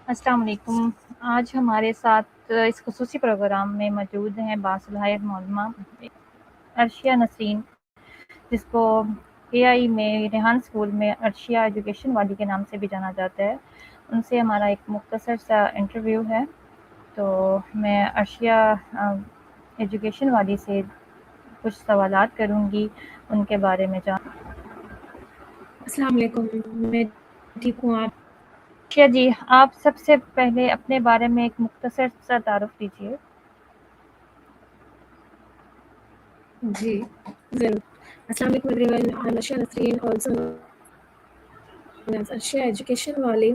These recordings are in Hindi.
अस्सलाम वालेकुम। आज हमारे साथ इस ख़ुसूसी प्रोग्राम में मौजूद हैं बासलाहियत मौलमा अर्शिया नसरीन, जिसको एआई में रेहान स्कूल में अर्शिया एजुकेशन वाली के नाम से भी जाना जाता है। उनसे हमारा एक मुख्तसर सा इंटरव्यू है। तो मैं अर्शिया एजुकेशन वाली से कुछ सवालात करूँगी उनके बारे में जान। अस्सलाम वालेकुम, मैं ठीक हूँ, आप? अर्शिया जी, आप सबसे पहले अपने बारे में एक मुख्तसर सा तारुफ़ दीजिए। जी, ज़रूर। अस्सलाम वालेकुम everyone, I am Arshiya Nasreen, also known as Arshia Education Wali.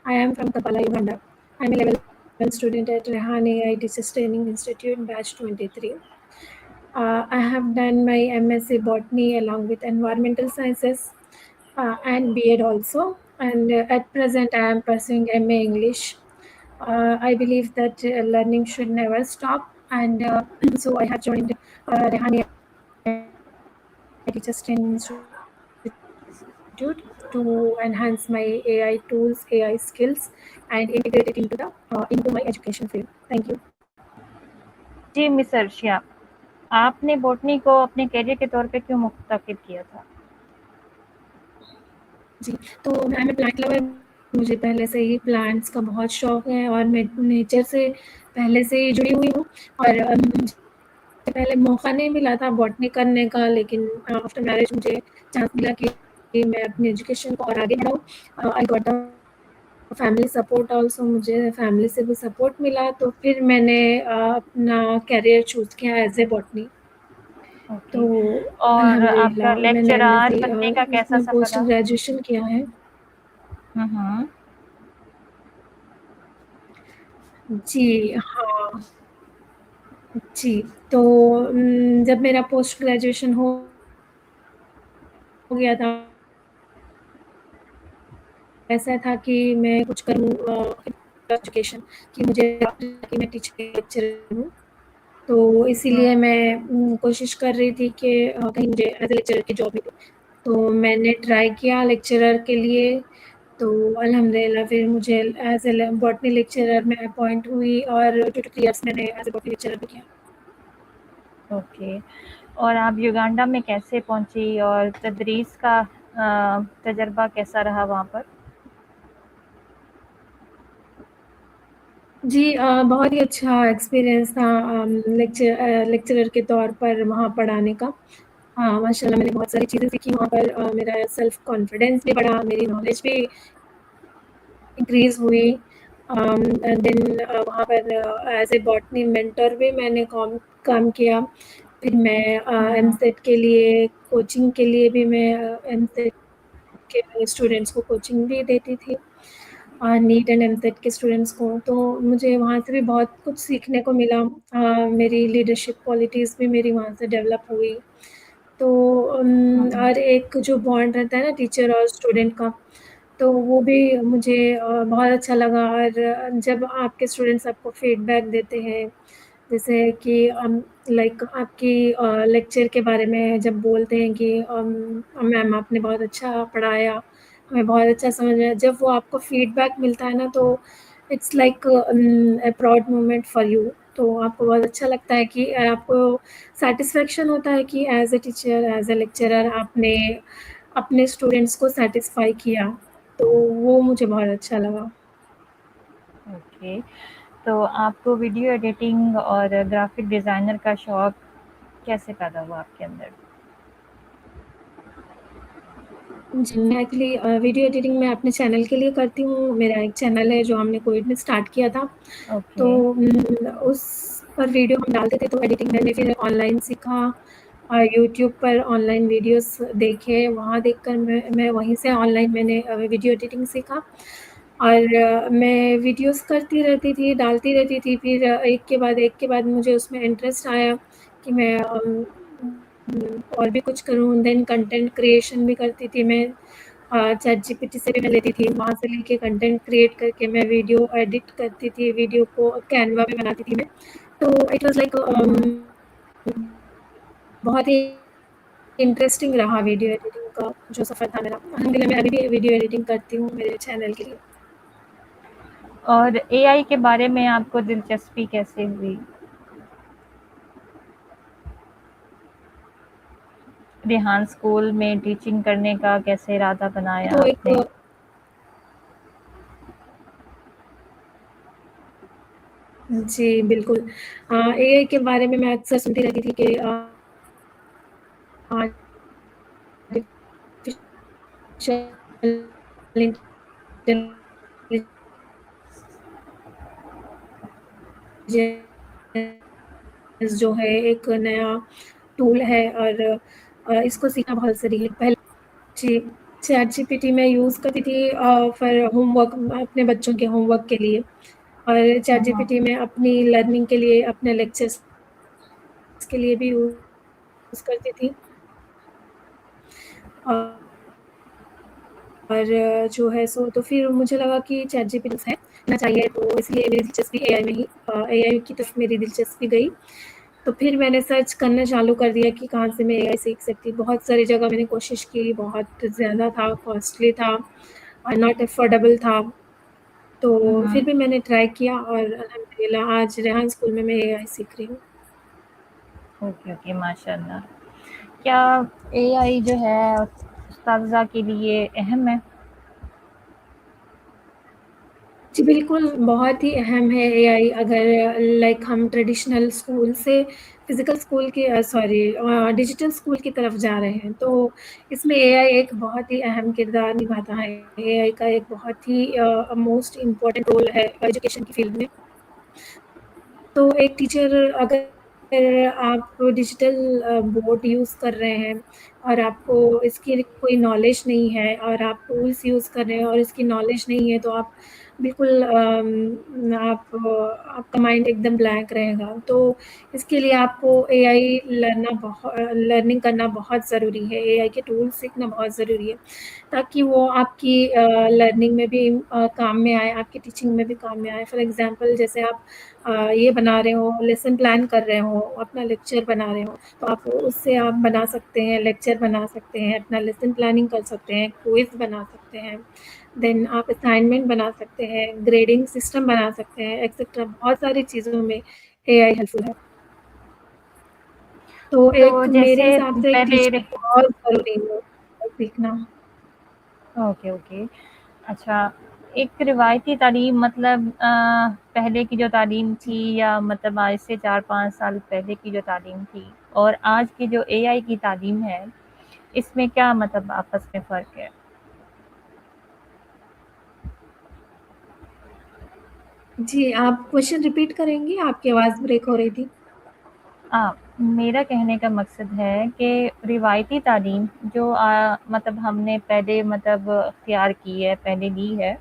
I am from Kampala, Uganda. I am a level 1 student at Rehan AI Teachers Training Institute, batch 23. I have done my MSc Botany along with Environmental Sciences and B.Ed also. And at present, I am pursuing MA English. I believe that learning should never stop, and so I have joined Rehan AI Teachers Training Institute to enhance my AI tools, AI skills, and integrate it into my education field. Thank you. जी मिस अर्शिया, आपने बॉटनी को अपने करियर के तौर पे क्यों मुंतखब किया था? जी, तो I am a plant lover. मुझे पहले से ही प्लांट्स का बहुत शौक है और मैं नेचर से पहले से ही जुड़ी हुई हूँ। और पहले मौका नहीं मिला था बॉटनी करने का, लेकिन आफ्टर मैरिज मुझे चांस मिला कि मैं अपनी एजुकेशन को और आगे बढ़ाऊँ। I got family support also, मुझे फैमिली से भी सपोर्ट मिला, तो फिर मैंने अपना करियर चूज़ किया एज ए बॉटनी। ओके। तो और आपका अल्हम्दुलिल्लाह मैंने लेक्चरार एमएससी बनने का कैसा उसमें सफ़र पोस्ट रहा? ग्रेजुएशन किया है। हुँ। जी, हाँ। जी, तो जब मेरा पोस्ट ग्रेजुएशन हो गया था, ऐसा था कि मैं कुछ करूँ एजुकेशन कि मुझे कि मैं टीचर लेक्चरर हूँ। तो इसीलिए मैं कोशिश कर रही थी कि कहीं मुझे एज़ अ लेक्चरर की जॉब मिले। तो मैंने ट्राई किया लेक्चरर के लिए, तो अल्हम्दुलिल्लाह फिर मुझे एज़ अ बॉटनी लेक्चरर में अपॉइंट हुई और 2 to 3 इयर्स मैंने एज़ अ बॉटनी लेक्चरर भी किया। ओके। और आप युगांडा में कैसे पहुँची और तदरीस का तजर्बा कैसा रहा वहाँ पर? जी, बहुत ही अच्छा एक्सपीरियंस था लेक्चरर के तौर पर वहाँ पढ़ाने का। हाँ, माशाल्लाह मैंने बहुत सारी चीज़ें सीखी वहाँ पर। मेरा सेल्फ कॉन्फिडेंस भी बढ़ा, मेरी नॉलेज भी इंक्रीज़ हुई। एंड देन वहाँ पर एज़ ए बॉटनी मेंटर भी मैंने काम किया। फिर मैं हुँ। एमसेट के लिए कोचिंग के लिए भी मैं एमसेट के स्टूडेंट्स को कोचिंग भी देती थी, नीट एंड एमसेट के स्टूडेंट्स को। तो मुझे वहाँ से भी बहुत कुछ सीखने को मिला। मेरी लीडरशिप क्वालिटीज़ भी मेरी वहाँ से डेवलप हुई। तो हुँ। और एक जो बॉन्ड रहता है ना टीचर और स्टूडेंट का, तो वो भी मुझे बहुत अच्छा लगा। और जब आपके स्टूडेंट्स आपको फीडबैक देते हैं, जैसे कि लाइक आपकी लेक्चर के बारे में जब बोलते हैं कि मैम आपने बहुत अच्छा पढ़ाया, हमें बहुत अच्छा समझ आया। जब वो आपको फीडबैक मिलता है ना, तो it's like a proud moment for you. तो आपको बहुत अच्छा लगता है कि आपको सैटिस्फैक्शन होता है कि as a teacher, as a lecturer आपने अपने स्टूडेंट्स को सैटिस्फाई किया। तो वो मुझे बहुत अच्छा लगा। ओके। तो आपको वीडियो एडिटिंग और ग्राफ़िक डिज़ाइनर का शौक कैसे पैदा हुआ आपके अंदर? जी, मैं एक्चुअली वीडियो एडिटिंग मैं अपने चैनल के लिए करती हूँ। मेरा एक चैनल है जो हमने कोविड में स्टार्ट किया था। तो ओके। उस पर वीडियो हम डालते थे, तो एडिटिंग मैंने फिर ऑनलाइन सीखा और यूट्यूब पर ऑनलाइन वीडियोस देखे, वहाँ देखकर मैं वहीं से ऑनलाइन मैंने वीडियो एडिटिंग सीखा। और मैं वीडियोस करती रहती थी, डालती रहती थी। फिर एक के बाद मुझे उसमें इंटरेस्ट आया कि मैं और भी कुछ करूँ। देन कंटेंट क्रिएशन भी करती थी मैं। चैटजीपीटी से भी मैं लेती थी, वहाँ से लेके कंटेंट क्रिएट करके मैं वीडियो एडिट करती थी, वीडियो को कैनवा पे बनाती थी मैं। तो इट वाज़ लाइक हुँ। बहुत ही इंटरेस्टिंग रहा वीडियो एडिटिंग का जो सफ़र था मेरा। अल्हम्दुलिल्लाह मैं अभी भी वीडियो एडिटिंग करती हूँ मेरे चैनल के लिए। और एआई के बारे में आपको दिलचस्पी कैसे हुई? रेहान स्कूल में टीचिंग करने का कैसे इरादा बनाया तो एक आपने? जी, बिल्कुल। एआई के बारे में मैं अक्सर सुनती रहती थी कि आर्टिफ़िशियल इंटेलिजेंस जो है एक नया टूल है और इसको सीखना बहुत ज़रूरी है। पहले जी, चैटजीपीटी मैं यूज़ करती थी फिर होमवर्क अपने बच्चों के होमवर्क के लिए और हाँ, हाँ। चैटजीपीटी में अपनी लर्निंग के लिए, अपने लेक्चर्स के लिए भी यूज़ करती थी। और जो है सो तो फिर मुझे लगा कि चैटजीपीटी है ना चाहिए तो इसलिए मेरी दिलचस्पी एआई में ही एआई की तरफ मेरी दिलचस्पी गई। तो फिर मैंने सर्च करना चालू कर दिया कि कहाँ से मैं एआई सीख सकती। बहुत सारी जगह मैंने कोशिश की, बहुत ज़्यादा था, कॉस्टली था और नॉट अफोर्डेबल था। तो हुँ, फिर हुँ। भी मैंने ट्राई किया और अल्हम्दुलिल्लाह आज रेहान स्कूल में मैं एआई सीख रही हूँ। ओके, ओके, माशाल्लाह। क्या एआई जो है उस्ताज़ा के लिए अहम है? जी, बिल्कुल, बहुत ही अहम है एआई अगर लाइक हम ट्रेडिशनल स्कूल से फ़िज़िकल स्कूल की डिजिटल स्कूल की तरफ जा रहे हैं, तो इसमें एआई एक बहुत ही अहम किरदार निभाता है। एआई का एक बहुत ही मोस्ट इम्पोर्टेंट रोल है एजुकेशन की फ़ील्ड में। तो एक टीचर अगर आप डिजिटल बोर्ड यूज़ कर रहे हैं और आपको इसकी कोई नॉलेज नहीं है और आप टूल्स यूज़ कर रहे हैं और इसकी नॉलेज नहीं है, तो आप बिल्कुल आपका माइंड एकदम ब्लैंक रहेगा। तो इसके लिए आपको एआई लर्निंग करना बहुत ज़रूरी है, एआई के टूल्स सीखना बहुत ज़रूरी है, ताकि वो आपकी लर्निंग में भी काम में आए, आपकी टीचिंग में भी काम में आए। फॉर एग्ज़ाम्पल जैसे आप ये बना रहे हो, लेसन प्लान कर रहे हो, अपना लेक्चर बना रहे हो, तो आप उससे आप बना सकते हैं, लेक्चर बना सकते हैं, अपना लेसन प्लानिंग कर सकते हैं, क्विज़ बना सकते हैं, देन आप असाइनमेंट बना सकते हैं, ग्रेडिंग सिस्टम बना सकते हैं, एक्सेट्रा बहुत सारी चीज़ों में एआई हेल्पफुल है। तो तो एक मेरे जैसे हिसाब से एक पहले टीचर को बहुत ज़रूरी है सीखना। Okay, okay. अच्छा, एक रिवायती तालीम मतलब पहले की जो तालीम थी या मतलब आज से 4-5 साल पहले की जो तालीम थी और आज की जो एआई की तालीम है, इसमें क्या मतलब आपस में फ़र्क है? जी, आप क्वेश्चन रिपीट करेंगी? आपकी आवाज़ ब्रेक हो रही थी। मेरा कहने का मकसद है कि रिवायती तालीम जो मतलब हमने पहले मतलब इख्तियार की है, पहले ली है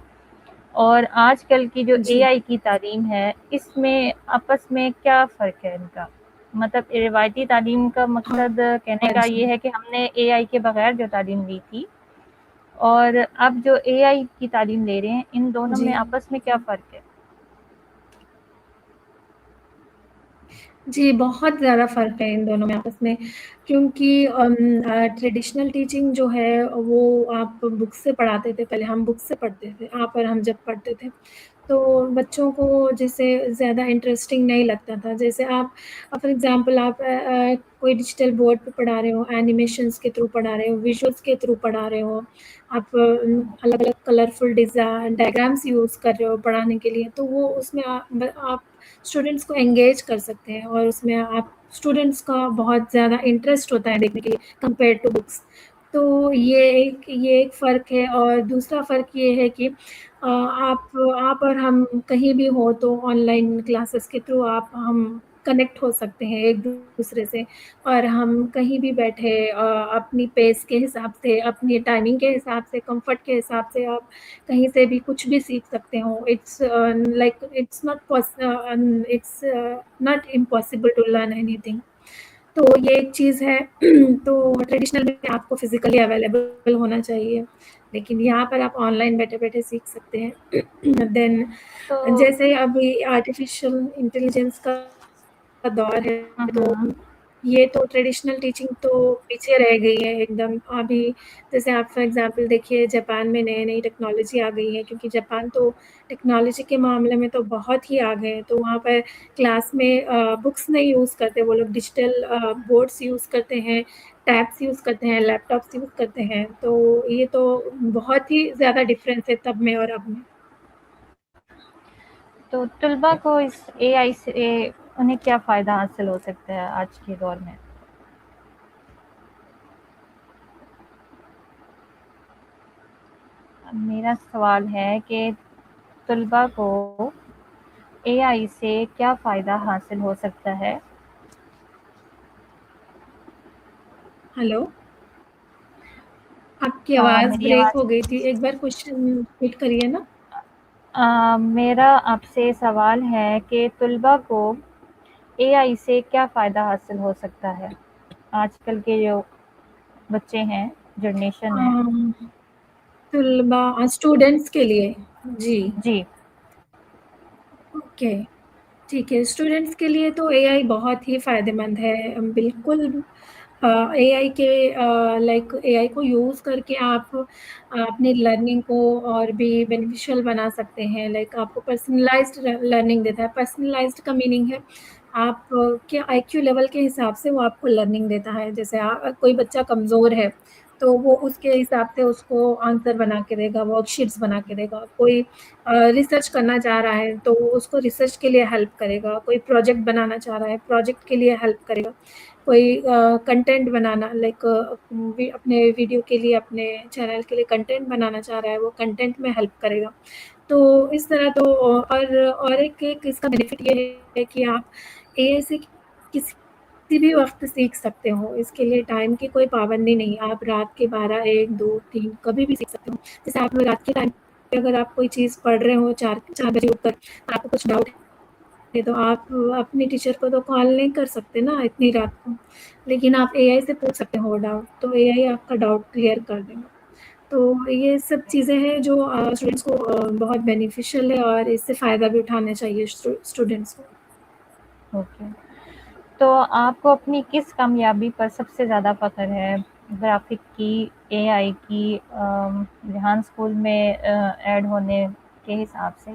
और आजकल की जो जी, एआई की तालीम है, इसमें आपस में क्या फ़र्क है इनका? मतलब रिवायती तालीम का हाँ, मकसद कहने हाँ का जी। ये है कि हमने एआई के बगैर जो तालीम ली थी और अब जो एआई की तालीम ले रहे हैं, इन दोनों जी। में आपस में क्या फ़र्क है? जी, बहुत ज़्यादा फ़र्क है इन दोनों में आपस में क्योंकि ट्रेडिशनल टीचिंग जो है वो आप बुक से पढ़ाते थे, पहले हम बुक से पढ़ते थे, आप और हम जब पढ़ते थे, तो बच्चों को जैसे ज़्यादा इंटरेस्टिंग नहीं लगता था। जैसे आप फॉर एग्ज़ाम्पल आप कोई डिजिटल बोर्ड पे पढ़ा रहे हो, एनिमेशंस के थ्रू पढ़ा रहे हो, विजुअल्स के थ्रू पढ़ा रहे हो, आप अलग-अलग कलरफुल डायग्राम्स यूज़ कर रहे हो पढ़ाने के लिए, तो वो उसमें आप स्टूडेंट्स को एंगेज कर सकते हैं और उसमें आप स्टूडेंट्स का बहुत ज़्यादा इंटरेस्ट होता है देखने के लिए कंपेयर टू बुक्स। तो ये एक फ़र्क है और दूसरा फ़र्क ये है कि आप और हम कहीं भी हो तो ऑनलाइन क्लासेस के थ्रू आप हम कनेक्ट हो सकते हैं एक-दूसरे से और हम कहीं भी बैठे अपनी पेस के हिसाब से, अपनी टाइमिंग के हिसाब से, कम्फ़र्ट के हिसाब से आप कहीं से भी कुछ भी सीख सकते हो। It's not impossible to learn anything. तो ये एक चीज़ है तो ट्रेडिशनल में आपको फिज़िकली अवेलेबल होना चाहिए, लेकिन यहाँ पर आप ऑनलाइन बैठे-बैठे सीख सकते हैं। देन तो जैसे अभी आर्टिफ़िशियल इंटेलिजेंस का दौर है, हुँ, तो हुँ। ये तो ट्रेडिशनल टीचिंग तो पीछे रह गई है एकदम। अभी जैसे आप फॉर एग्ज़ाम्पल देखिए जापान में नई-नई टेक्नोलॉजी आ गई है, क्योंकि जापान तो टेक्नोलॉजी के मामले में तो बहुत ही आगे है। तो वहाँ पर क्लास में बुक्स नहीं यूज़ करते, वो लोग डिजिटल बोर्ड्स यूज़ करते हैं, टैब्स यूज़ करते हैं, लैपटॉप्स यूज़ करते हैं। तो ये तो बहुत ही ज़्यादा डिफ़रेंस है तब में और अब में। तो तलबा को इस एआई से उन्हें क्या फ़ायदा हासिल हो सकता है आज के दौर में? मेरा सवाल है कि तलबा को एआई से क्या फ़ायदा हासिल हो सकता है? हेलो? आपकी आवाज़ मेरी ब्रेक आवाज़ हो गई थी। एक बार क्वेश्चन रिपीट करिए ना। मेरा आपसे सवाल है कि तलबा को एआई से क्या फ़ायदा हासिल हो सकता है? आजकल के जो बच्चे हैं, जनरेशन है। तलबा स्टूडेंट्स के लिए। जी, जी, ओके, ठीक है। स्टूडेंट्स के लिए तो एआई बहुत ही फ़ायदेमंद है। बिल्कुल एआई के लाइक एआई को यूज़ करके आप अपनी लर्निंग को और भी बेनिफिशियल बना सकते हैं। लाइक आपको पर्सनलाइज़्ड लर्निंग देता है। पर्सनलाइज़्ड का मीनिंग है आप के आईक्यू लेवल के हिसाब से वो आपको लर्निंग देता है। जैसे कोई बच्चा कमज़ोर है, तो वो उसके हिसाब से उसको आंसर बना के देगा, वर्कशीट्स बना के देगा। कोई रिसर्च करना चाह रहा है, तो उसको रिसर्च के लिए हेल्प करेगा। कोई प्रोजेक्ट बनाना चाह रहा है, प्रोजेक्ट के लिए हेल्प करेगा। कोई कंटेंट बनाना लाइक अपने वीडियो के लिए, अपने चैनल के लिए कंटेंट बनाना चाह रहा है, वो कंटेंट में हेल्प करेगा। तो इस तरह तो और एक इसका बेनिफिट ये है कि आप एआई से किसी भी वक़्त सीख सकते हो। इसके लिए टाइम की कोई पाबंदी नहीं है। आप रात के 12, 1, 2, 3 कभी भी सीख सकते हो। जैसे आप रात के टाइम पे अगर आप कोई चीज़ पढ़ रहे हो 4 बजे उठकर, आपको कुछ डाउट है, तो आप अपने टीचर को तो कॉल नहीं कर सकते ना इतनी रात को। लेकिन आप एआई से पूछ सकते हो डाउट, तो एआई आपका डाउट क्लियर कर देगा। तो ये सब चीज़ें हैं जो स्टूडेंट्स को बहुत बेनिफिशियल है और इससे फ़ायदा भी उठाना चाहिए स्टूडेंट्स को। ओके। तो आपको अपनी किस कामयाबी पर सबसे ज़्यादा फ़ख्र है? ग्राफ़िक की, एआई की रेहान स्कूल में ऐड होने के हिसाब से?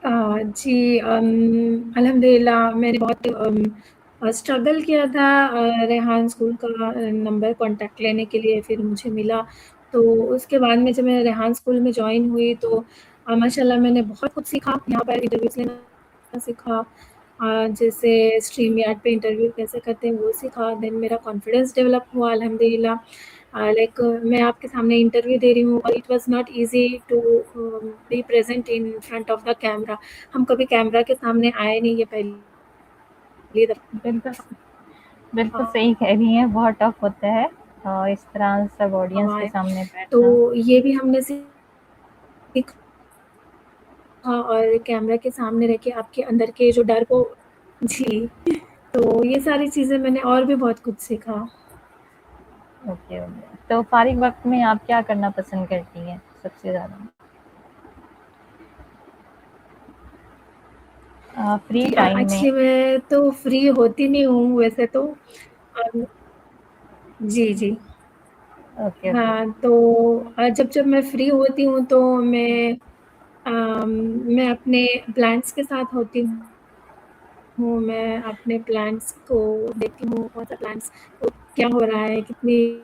जी अल्हम्दुलिल्लाह मैंने बहुत स्ट्रगल किया था रेहान स्कूल का नंबर कॉन्टैक्ट लेने के लिए, फिर मुझे मिला। तो उसके बाद में जब मैं रेहान स्कूल में जॉइन हुई तो माशाल्लाह मैंने बहुत कुछ सीखा, यहाँ पर इंटरव्यूज़ लेना सीखा। जैसे स्ट्रीमयार्ड पे इंटरव्यू कैसे करते हैं वो सीखा, देन मेरा कॉन्फिडेंस डेवलप हुआ अल्हम्दुलिल्लाह। लाइक मैं आपके सामने इंटरव्यू दे रही हूँ और it was not easy to be present in front of the camera. हम कभी कैमरा के सामने आए नहीं, ये पहली बिल्कुल, बिल्कुल दफ़ा सही कह रही हैं, बहुत टफ़ होता है इस तरह सब ऑडियंस हुआ के है। सामने तो बैठना। ये भी हमने सीखा और कैमरा के सामने रह के आपके अंदर के जो डर को जी, तो ये सारी चीज़ें मैंने और भी बहुत कुछ सीखा। Okay, okay. तो फ़ारिग वक़्त में आप क्या करना पसंद करती हैं सबसे ज़्यादा? फ्री जी टाइम में? एक्चुअली मैं तो फ्री होती नहीं हूँ वैसे तो। जी, जी। Okay, okay. हाँ, तो जब मैं फ्री होती हूँ तो मैं अपने प्लांट्स के साथ होती हूँ, मैं अपने प्लांट्स को देखती हूँ, कौन-सा प्लांट्स को क्या हो रहा है, कितनी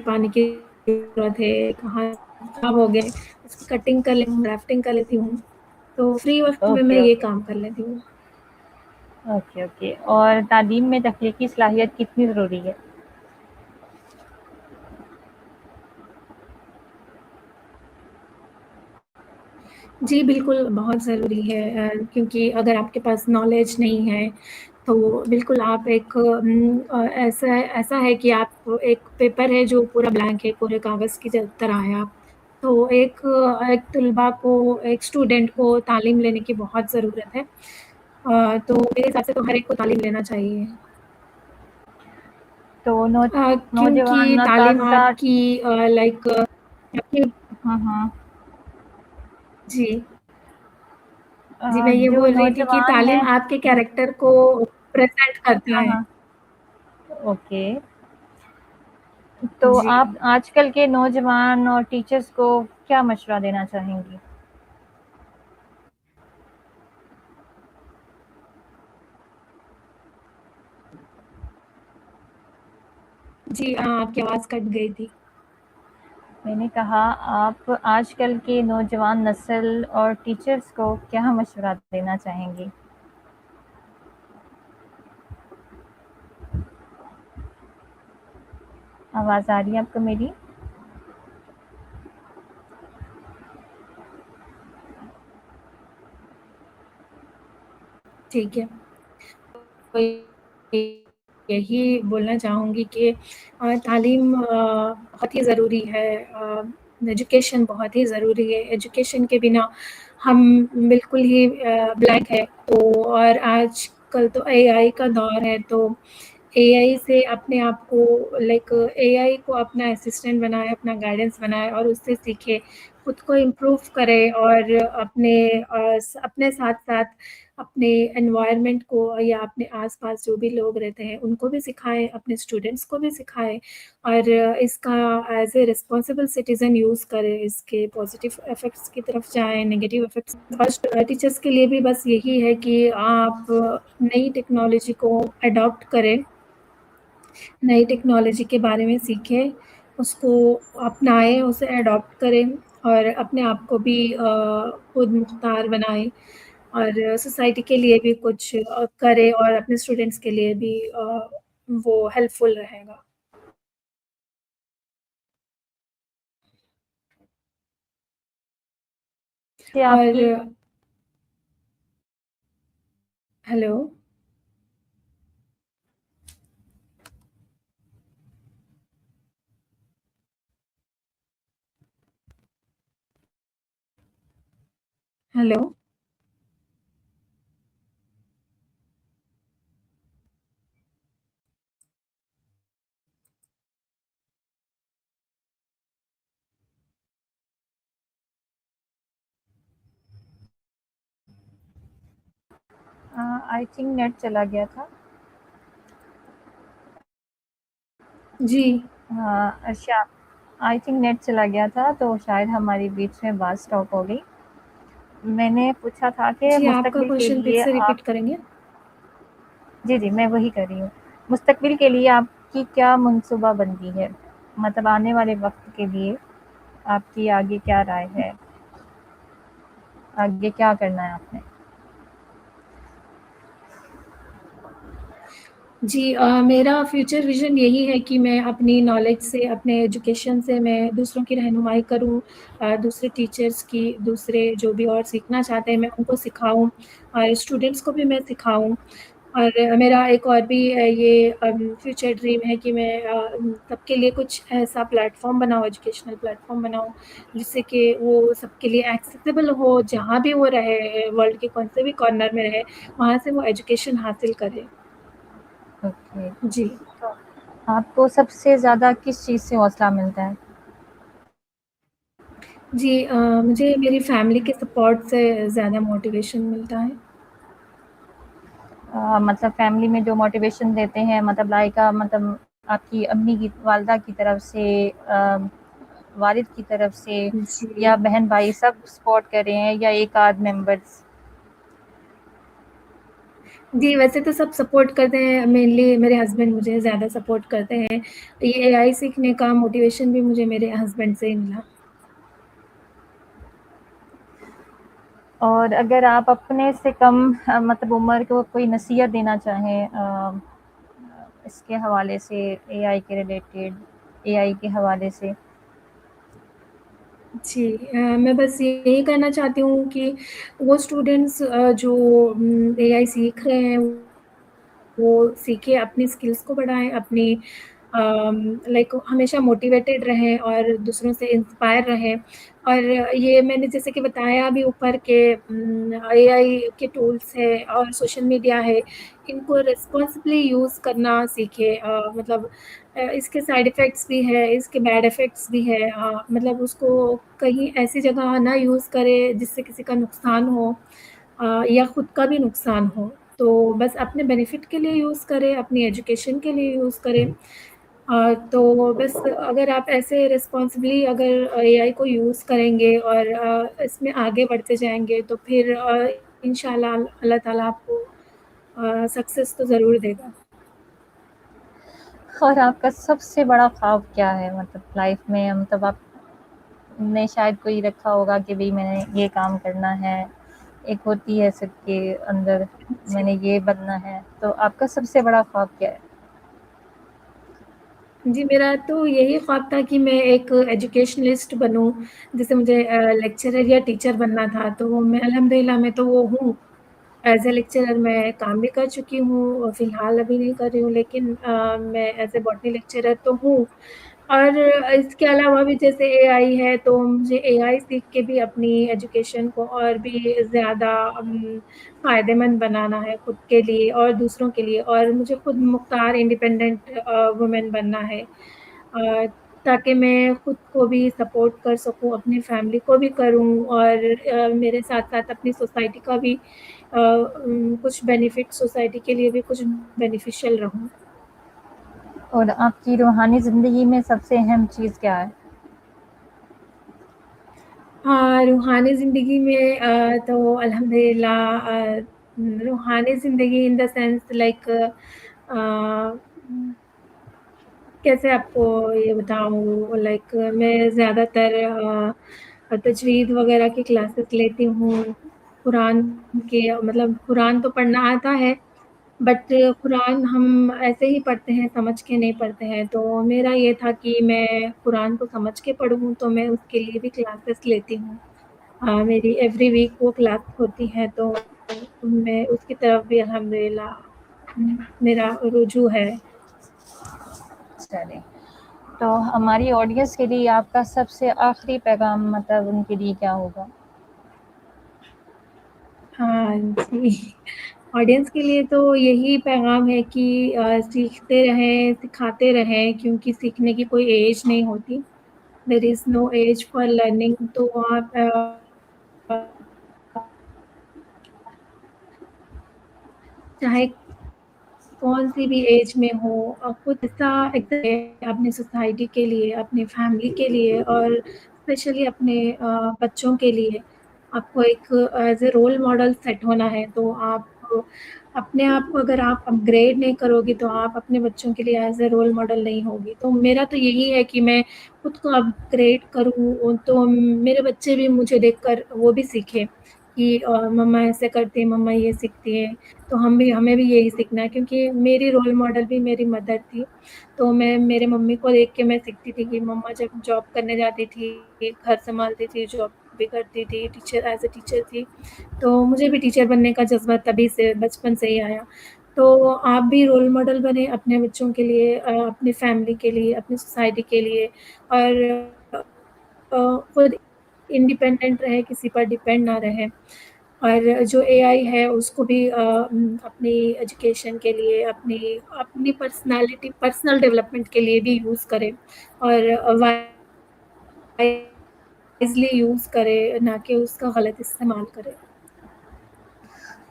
पानी की ज़रूरत है, कहाँ खराब हो गए, उसकी कटिंग कर लेती हूँ, ग्राफ्टिंग कर लेती हूँ। तो फ्री वक़्त में मैं ओके, ये ओके। काम कर लेती हूँ। Okay, okay. और तालीम में तख्लीकी सलाहियत कितनी ज़रूरी है? जी, बिल्कुल, बहुत ज़रूरी है क्योंकि अगर आपके पास नॉलेज नहीं है, तो बिल्कुल आप ऐसा है कि आप एक पेपर है जो पूरा ब्लैंक है, कोरे कागज़ की तरह है आप। तो एक तलबा को, एक स्टूडेंट को तालीम लेने की बहुत ज़रूरत है। तो मेरे हिसाब से तो हर एक को तालीम लेना चाहिए। तो क्योंकि नौजवान तालीम ताज़ा आपकी लाइक आपकी हाँ, हाँ। जी। जी, मैं ये जो बोल रही थी कि नौजवान तालीम हैं। आपके कैरेक्टर को प्रेज़ेंट करता हाँ, है। हाँ। ओके। तो जी। आप आजकल के नौजवान और टीचर्स को क्या मशवरा देना चाहेंगी? जी, आपकी आवाज़ कट गई थी। मैंने कहा आप आजकल के नौजवान नस्ल और टीचर्स को क्या मशवरा देना चाहेंगी? आवाज़ आ रही है आपको मेरी? ठीक है। तो यही बोलना चाहूँगी कि तालीम बहुत ही ज़रूरी है। एजुकेशन बहुत ही ज़रूरी है। एजुकेशन के बिना हम बिल्कुल ही ब्लैंक है। तो और आजकल तो एआई का दौर है, तो एआई से अपने आप को लाइक एआई को अपना असिस्टेंट बनाए, अपना गाइडेंस बनाए और उससे सीखे, खुद को इम्प्रूव करे और अपने साथ-साथ अपने एनवायरनमेंट को या अपने आस-पास जो भी लोग रहते हैं, उनको भी सिखाएँ, अपने स्टूडेंट्स को भी सिखाएँ और इसका as a responsible citizen use करें, इसके पॉज़िटिव इफ़ेक्ट्स की तरफ जाएँ, नेगेटिव इफ़ेक्ट्स फर्स्ट टीचर्स के लिए भी बस यही है कि आप नई टेक्नोलॉजी को अडॉप्ट करें। नई टेक्नोलॉजी के बारे में सीखें, उसको अपनाएँ, उसे एडॉप्ट करें और अपने आप को भी खुद मुख्तार बनाएँ और सोसाइटी के लिए भी कुछ करें और अपने स्टूडेंट्स के लिए भी वो हेल्पफुल रहेगा। कि और आपकी hello? Hello? I think net चला गया था। जी। अच्छा, आई थिंक नेट चला गया था तो शायद हमारी बीच में बात स्टॉप हो गई। मैंने पूछा था कि जी, आपका मुस्तकबिल के क्वेश्चन फिर लिए से आप रिपीट करेंगे? जी, जी, मैं वही कर रही हूँ। मुस्तकबिल के लिए आपकी क्या मनसूबाबंदी है? मतलब आने वाले वक़्त के लिए आपकी आगे क्या राय है? आगे क्या करना है आपने? जी मेरा फ्यूचर विज़न यही है कि मैं अपनी नॉलेज से, अपने एजुकेशन से मैं दूसरों की रहनुमाई करूँ, दूसरे टीचर्स की, दूसरे जो भी और सीखना चाहते हैं, मैं उनको सिखाऊँ और स्टूडेंट्स को भी मैं सिखाऊँ। और मेरा एक और भी ये फ्यूचर ड्रीम है कि मैं सबके लिए कुछ ऐसा प्लेटफ़ॉर्म बनाऊँ, एजुकेशनल प्लेटफ़ॉर्म बनाऊँ, जिससे कि वो सबके लिए एक्सेसिबल हो, जहाँ भी वो रहे, वर्ल्ड के कौन से भी कॉर्नर में रहे, वहाँ से वो एजुकेशन हासिल करे। ओके। जी। तो आपको सबसे ज़्यादा किस चीज़ से हौसला मिलता है? जी मुझे मेरी फैमिली के सपोर्ट से ज़्यादा मोटिवेशन मिलता है। मतलब फैमिली में जो मोटिवेशन देते हैं मतलब लाइक मतलब आपकी अम्मी की वालदा की तरफ से वालिद की तरफ से जी। या बहन-भाई सब सपोर्ट कर रहे हैं या एक आध मेंबर्स? जी, वैसे तो सब सपोर्ट करते हैं, मेनली मेरे हस्बैंड मुझे ज़्यादा सपोर्ट करते हैं। ये एआई सीखने का मोटिवेशन भी मुझे मेरे हस्बैंड से ही मिला। और अगर आप अपने से कम मतलब उम्र को कोई नसीहत देना चाहें इसके हवाले से एआई के रिलेटेड एआई के हवाले से? जी मैं बस यही कहना चाहती हूँ कि वो स्टूडेंट्स जो एआई सीख रहे हैं वो सीखें, अपनी स्किल्स को बढ़ाएँ, अपनी लाइक हमेशा मोटिवेटेड रहें और दूसरों से इंस्पायर रहें। और ये मैंने जैसे कि बताया अभी ऊपर के एआई के टूल्स हैं और सोशल मीडिया है, इनको रिस्पॉन्सिबली यूज़ करना सीखें। मतलब इसके साइड इफ़ेक्ट्स भी है, इसके बैड इफ़ेक्ट्स भी है। मतलब उसको कहीं ऐसी जगह ना यूज़ करें जिससे किसी का नुकसान हो। या खुद का भी नुकसान हो। तो बस अपने बेनिफिट के लिए यूज़ करें, अपनी एजुकेशन के लिए यूज़ करें। तो बस अगर आप ऐसे रिस्पॉन्सिबली अगर एआई को यूज़ करेंगे और इसमें आगे बढ़ते जाएँगे तो फिर इंशाल्लाह अल्लाह ताला आपको सक्सेस तो ज़रूर देगा। और आपका सबसे बड़ा ख्वाब क्या है? मतलब लाइफ में मतलब आपने शायद कोई रखा होगा कि भई मैंने ये काम करना है, एक होती है सबके अंदर जी। मैंने ये बनना है, तो आपका सबसे बड़ा ख्वाब क्या है? जी, मेरा तो यही ख्वाब था कि मैं एक एजुकेशनिस्ट बनूँ, जैसे मुझे लेक्चरर या टीचर बनना था, तो मैं अल्हम्दुलिल्लाह मैं तो वो हूँ। एज़ अ लेक्चरर मैं काम भी कर चुकी हूँ और फ़िलहाल अभी नहीं कर रही हूँ, लेकिन मैं एज़ अ बॉटनी लेक्चरर तो हूँ। और इसके अलावा भी जैसे एआई है, तो मुझे एआई सीख के भी अपनी एजुकेशन को और भी ज़्यादा फ़ायदेमंद बनाना है खुद के लिए और दूसरों के लिए और मुझे खुद मुख्तार इंडिपेंडेंट वुमन बनना है। ताकि मैं खुद को भी सपोर्ट कर सकूँ, अपनी फैमिली को भी करूँ और मेरे साथ-साथ अपनी सोसाइटी का भी कुछ बेनिफिट सोसाइटी के लिए भी कुछ बेनिफिशियल रहूँ। और आपकी रूहानी ज़िंदगी में सबसे अहम चीज़ क्या है? हाँ, रूहानी ज़िंदगी में तो अल्हम्दुलिल्लाह रूहानी ज़िंदगी इन द सेंस लाइक कैसे आपको ये बताऊँ लाइक मैं ज़्यादातर तजवीद वग़ैरह की क्लासेस लेती हूँ। कुरान के मतलब कुरान तो पढ़ना आता है, बट कुरान हम ऐसे ही पढ़ते हैं, समझ के नहीं पढ़ते हैं। तो मेरा ये था कि मैं कुरान को समझ के पढ़ूँ, तो मैं उसके लिए भी क्लासेस लेती हूँ। मेरी एवरी वीक वो क्लास होती है, तो मैं उसकी तरफ भी अल्हम्दुलिल्लाह मेरा रुझू है। चलिए, तो हमारी ऑडियंस के लिए आपका सबसे आखिरी पैगाम मतलब उनके लिए क्या होगा? हाँ जी, ऑडियंस के लिए तो यही पैगाम है कि सीखते रहें, सिखाते रहें क्योंकि सीखने की कोई एज नहीं होती। There is no age for learning तो आप चाहे कौन-सी भी एज में हो खुद ऐसा अपनी सोसाइटी के लिए, अपनी फैमिली के लिए और स्पेशली अपने बच्चों के लिए आपको एक as a role model set होना है, तो आप अपने आप को अगर आप अपग्रेड नहीं करोगी, तो आप अपने बच्चों के लिए एज़ अ रोल मॉडल नहीं होगी। तो मेरा तो यही है कि मैं खुद को अपग्रेड करूँ, तो मेरे बच्चे भी मुझे देखकर वो भी सीखें कि मम्मा ऐसे करती है, मम्मा ये सीखती है। तो हमें भी यही सीखना है क्योंकि मेरी रोल मॉडल भी मेरी मदर थी। तो मैं मेरे मम्मी को देख के मैं सीखती थी कि मम्मा जब जॉब करने जाती थी, घर सँभालती थी, जॉब भी करती थी, टीचर एज़ अ टीचर थी। तो मुझे भी टीचर बनने का जज़्बा तभी से बचपन से ही आया। तो आप भी रोल मॉडल बनें अपने बच्चों के लिए अपनी फैमिली के लिए, अपनी सोसाइटी के लिए और खुद इंडिपेंडेंट रहें, किसी पर डिपेंड ना रहें। और जो एआई है उसको भी अपनी एजुकेशन के लिए, अपनी अपनी पर्सनल डेवलपमेंट के लिए भी यूज़ करें और वाइज़ली यूज़ करें, ना कि उसका गलत इस्तेमाल करें।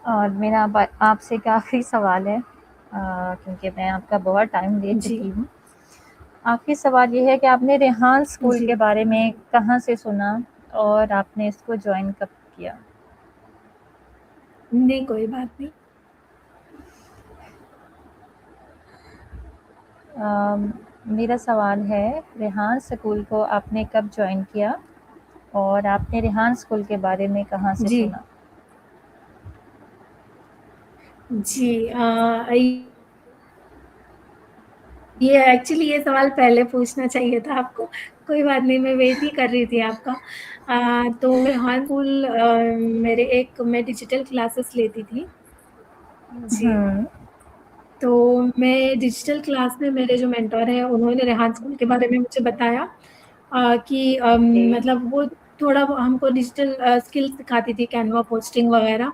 और मेरा आपसे एक आखिरी सवाल है क्योंकि मैं आपका बहुत टाइम ले जी, चुकी हूँ। आखिरी सवाल ये है कि आपने रेहान स्कूल जी। के बारे में कहाँ से सुना और आपने इसको जॉइन कब किया? नहीं, कोई बात नहीं। मेरा सवाल है रेहान स्कूल को आपने कब जॉइन किया और आपने रेहान स्कूल के बारे में कहाँ से जी, सुना? जी ये एक्चुअली ये सवाल पहले पूछना चाहिए था आपको। कोई बात नहीं, मैं वेट ही कर रही थी आपका। तो रेहान स्कूल मैं डिजिटल क्लासेस लेती थी। जी। हुँ, तो मैं डिजिटल क्लास में मेरे जो मेंटर हैं, उन्होंने रेहान स्कूल के बारे में मुझे बताया कि जी, मतलब वो थोड़ा वो हमको डिजिटल स्किल सिखाती थी, कैनवा पोस्टिंग वगैरह।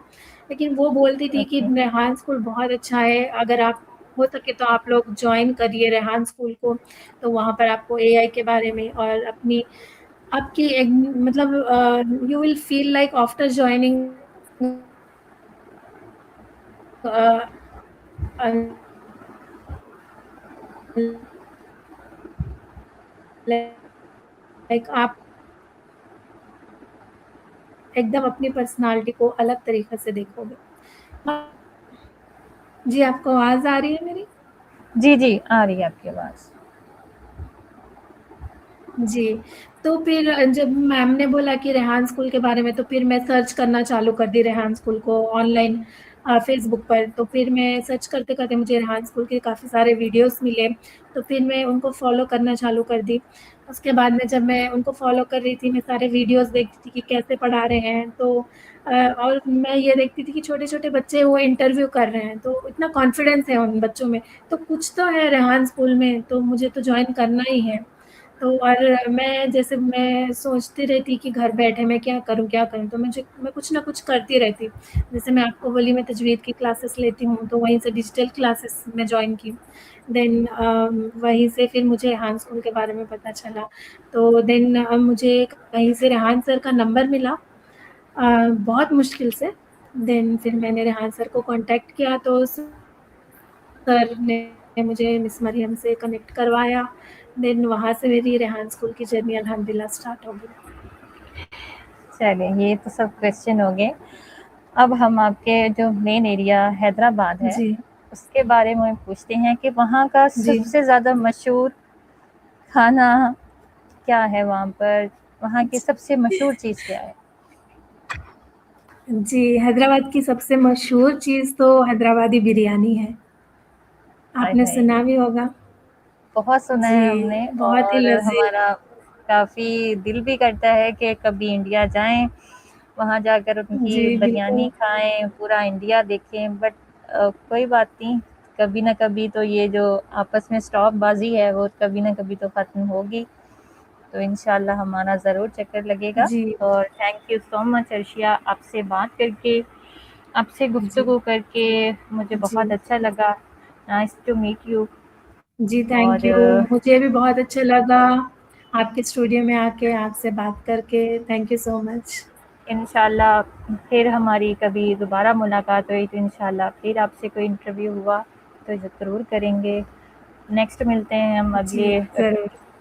लेकिन वो बोलती थी कि ओके। रेहान स्कूल बहुत अच्छा है, अगर आप हो सके तो आप लोग जॉइन करिए रेहान स्कूल को। तो वहाँ पर आपको एआई के बारे में और आपकी एक मतलब you will feel like after joining like आप एकदम अपनी पर्सनालिटी को अलग तरीके से देखोगे। जी, आपको आवाज़ आ रही है मेरी? जी, जी, आ रही है आपकी आवाज़। जी, तो फिर जब मैम ने बोला कि रेहान स्कूल के बारे में, तो फिर मैं सर्च करना चालू कर दी रेहान स्कूल को ऑनलाइन फ़ेसबुक पर। तो फिर मैं सर्च करते-करते मुझे रेहान स्कूल के काफ़ी सारे वीडियोज़ मिले, तो फिर मैं उनको फ़ॉलो करना चालू कर दी। उसके बाद में जब मैं उनको फ़ॉलो कर रही थी, मैं सारे वीडियोज़ देखती थी कि कैसे पढ़ा रहे हैं, तो और मैं ये देखती थी कि छोटे-छोटे बच्चे वो इंटरव्यू कर रहे हैं, तो इतना कॉन्फिडेंस है उन बच्चों में, तो कुछ तो है रेहान स्कूल में, तो मुझे तो जॉइन करना ही है। तो और मैं सोचती रहती कि घर बैठे मैं क्या करूँ, क्या करूँ? तो मैं कुछ ना कुछ करती रहती। जैसे मैं आपको बोली मैं तजवीद की क्लासेस लेती हूँ, तो वहीं से डिजिटल क्लासेस मैं जॉइन की। देन वहीं से फिर मुझे रेहान स्कूल के बारे में पता चला। तो देन मुझे कहीं से रेहान सर का नंबर मिला बहुत मुश्किल से। देन फिर मैंने रेहान सर को कॉन्टैक्ट किया, तो सर ने मुझे मिस मरियम से कनेक्ट करवाया। देन वहाँ से मेरी रेहान स्कूल की जर्नी अल्हम्दुलिल्लाह स्टार्ट हो गई। चलिए, ये तो सब क्वेश्चन हो गए। अब हम आपके जो मेन एरिया हैदराबाद है, जी, उसके बारे में पूछते हैं कि वहाँ का जी। सबसे ज़्यादा मशहूर खाना क्या है वहाँ पर? वहाँ की सबसे मशहूर चीज़ क्या है? जी, हैदराबाद की सबसे मशहूर चीज़ तो हैदराबादी बिरयानी है। हाय आपने हाय! सुना भी होगा। बहुत सुना है जी, हमने बहुत ही और लज़ीज़। हमारा काफ़ी दिल भी करता है कि कभी इंडिया जाएँ, वहाँ जाकर उनकी जी, बिरयानी बिल्कुल। खाएँ, पूरा इंडिया देखें। बट कोई बात नहीं, कभी न कभी तो ये जो आपस में स्टॉकबाज़ी है, वो कभी न कभी तो ख़त्म होगी। तो इंशाल्लाह हमारा ज़रूर चक्कर लगेगा जी, और thank you so much Arshiya, आपसे बात करके, आपसे जी, गुफ्तगू करके मुझे बहुत जी। अच्छा लगा। नाइस टू मीट यू जी, थैंक और यू। मुझे भी बहुत अच्छा लगा आपके स्टूडियो में आके आपसे बात करके। Thank you so much. इंशाल्लाह फिर हमारी कभी दोबारा मुलाकात हुई तो इंशाल्लाह फिर आपसे कोई इंटरव्यू हुआ तो ज़रूर करेंगे। नेक्स्ट मिलते हैं हम जी, अगले ज़रूर।